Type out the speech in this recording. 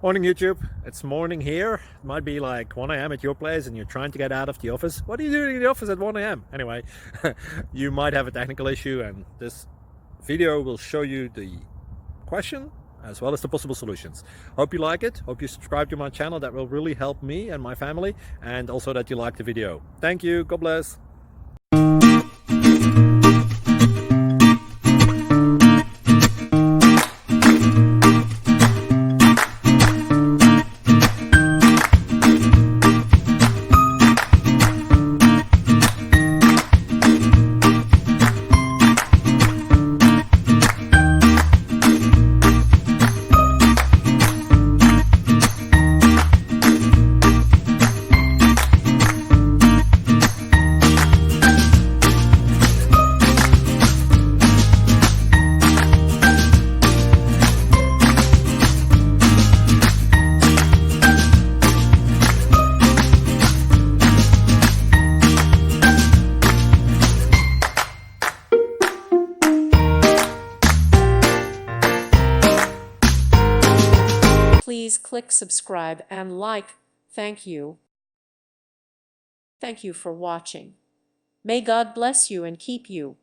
Morning YouTube, it's morning here. It might be like 1 a.m. at your place and you're trying to get out of the office. What are you doing in the office at 1 a.m? Anyway, you might have a technical issue and this video will show you the question as well as the possible solutions. Hope you like it, hope you subscribe to my channel. That will really help me and my family, and also that you like the video. Thank you, God bless. Please click subscribe and like. Thank you. Thank you for watching. May God bless you and keep you.